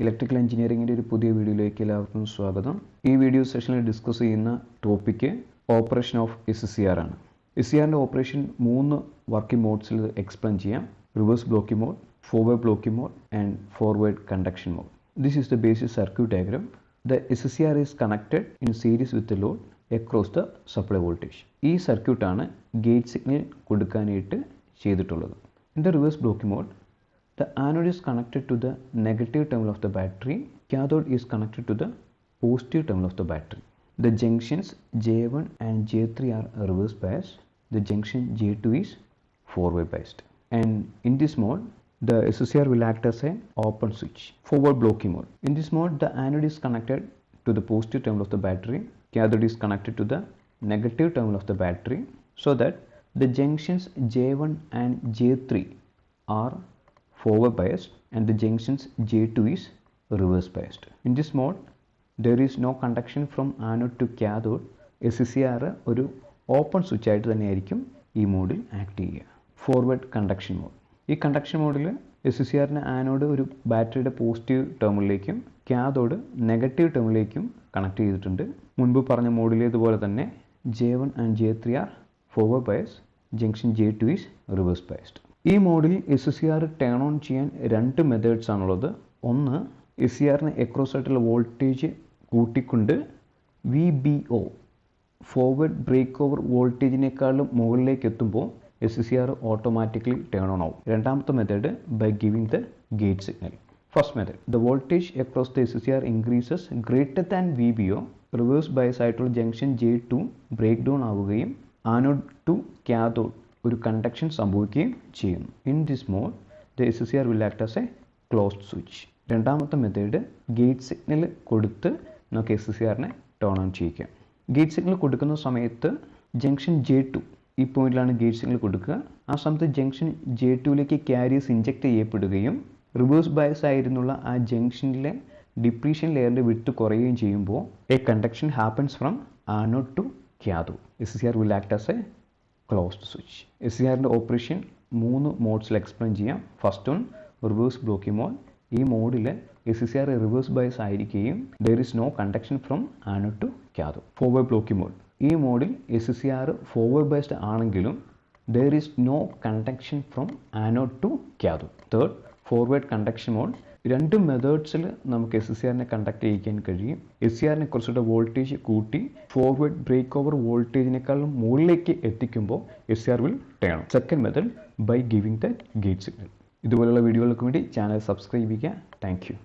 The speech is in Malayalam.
ഇലക്ട്രിക്കൽ എഞ്ചിനീയറിംഗിൻ്റെ ഒരു പുതിയ വീഡിയോയിലേക്ക് എല്ലാവർക്കും സ്വാഗതം. ഈ വീഡിയോ സെഷനിൽ ഡിസ്കസ് ചെയ്യുന്ന ടോപ്പിക്ക് ഓപ്പറേഷൻ ഓഫ് SCR ആണ്. SCRൻ്റെ ഓപ്പറേഷൻ 3 വർക്കിംഗ് മോഡ്സിൽ എക്സ്പ്ലെയിൻ ചെയ്യാം. Reverse blocking mode, forward blocking mode and forward conduction mode. This is the basic circuit diagram. The SCR is connected in series with the load across the supply voltage. ഈ സർക്യൂട്ടാണ് ഗേറ്റ് സിഗ്നൽ കൊടുക്കാനായിട്ട് ചെയ്തിട്ടുള്ളത്. In the reverse blocking mode, the anode is connected to the negative terminal of the battery. Cathode is connected to the positive terminal of the battery. The junctions J1 and J3 are reverse biased. The junction J2 is forward biased. And in this mode, the SCR will act as an open switch. Forward blocking mode. In this mode, the anode is connected to the positive terminal of the battery. Cathode is connected to the negative terminal of the battery, so that the junctions J1 and J3 are forward biased and the junctions J2 is reverse biased. In this mode, there is no conduction from anode to cathode. SCR ഒരു ഓപ്പൺ സ്വിച്ച് ആയിട്ട് തന്നെയായിരിക്കും ഈ മോഡിൽ ആക്ട് ചെയ്യുക. Forward conduction mode. ഈ കണ്ടക്ഷൻ മോഡിൽ SCRന് ആനോഡ് ഒരു ബാറ്ററിയുടെ പോസിറ്റീവ് ടെർമിനലിലേക്കും കാഥോഡ് നെഗറ്റീവ് ടെർമിനലിലേക്കും കണക്ട് ചെയ്തിട്ടുണ്ട്. മുൻപ് പറഞ്ഞ മോഡിലേതുപോലെ തന്നെ J1 and J3 are forward biased, junction J2 is reverse biased. ഈ മോഡിൽ SCR ടേൺ ഓൺ ചെയ്യാൻ 2 മെത്തേഡ്സ് ആണുള്ളത്. ഒന്ന്, SCRന് അക്രോസ് ആയിട്ടുള്ള വോൾട്ടേജ് കൂട്ടിക്കൊണ്ട് VBO ഫോർവേഡ് ബ്രേക്ക് ഓവർ വോൾട്ടേജിനേക്കാളും മുകളിലേക്ക് എത്തുമ്പോൾ SCR ഓട്ടോമാറ്റിക്കലി ടേൺ ഓൺ ആവും. രണ്ടാമത്തെ method by giving the gate signal. First method, the voltage across the SCR increases greater than VBO. Reverse bias ആയിട്ടുള്ള ജംഗ്ഷൻ J2 ബ്രേക്ക് ഡൗൺ ആവുകയും ആനോഡ് ടു കാഥോഡ് ഒരു കണ്ടക്ഷൻ സംഭവിക്കുകയും ചെയ്യുന്നു. In this mode the SCR will act as a closed switch. രണ്ടാമത്തെ മെത്തേഡ്, ഗേറ്റ് സിഗ്നൽ കൊടുത്ത് നമുക്ക് SCRനെ ടേൺ ഓൺ ചെയ്യിക്കാം. ഗേറ്റ് സിഗ്നൽ കൊടുക്കുന്ന സമയത്ത് ജംഗ്ഷൻ J2, ഈ പോയിന്റിലാണ് ഗേറ്റ് സിഗ്നൽ കൊടുക്കുക. ആ സമയത്ത് ജംഗ്ഷൻ J2ലേക്ക് ക്യാരിയേഴ്സ് ഇഞ്ചെക്ട് ചെയ്യപ്പെടുകയും റിവേഴ്സ് ബയസ് ആയിരുന്നുള്ള ആ ജംഗ്ഷനിലെ ഡിപ്ലീഷൻ ലെയറിൻ്റെ വിഡ്ത്ത് കുറയുകയും ചെയ്യുമ്പോൾ a conduction happens from anode to cathode. SCR will act as a closed switch. SCRൻ്റെ ഓപ്പറേഷൻ 3 മോഡ്സിൽ എക്സ്പ്ലെയിൻ ചെയ്യാം. First one, reverse blocking mode. ഈ മോഡിൽ SCR റിവേഴ്സ് ബയസ് ആയിരിക്കുകയും there is no conduction from anode to cathode. Forward blocking mode. ഈ മോഡിൽ SCR ഫോർവേഡ് ബയസ്ഡ് ആണെങ്കിലും there is no conduction from anode to cathode. Third, forward conduction mode. 2 മെത്തേഡ്സിൽ നമുക്ക് SCRനെ കണ്ടക്ട് ചെയ്യിക്കാൻ കഴിയും. SCRനെ കുറച്ചുകൂടെ വോൾട്ടേജ് കൂട്ടി ഫോർവേഡ് ബ്രേക്ക് ഓവർ വോൾട്ടേജിനേക്കാളും മുകളിലേക്ക് എത്തിക്കുമ്പോൾ SCR will turn on. Second method by giving the gate signal. ഇതുപോലുള്ള വീഡിയോകൾക്ക് വേണ്ടി ചാനൽ സബ്സ്ക്രൈബ് ചെയ്യുക. Thank U.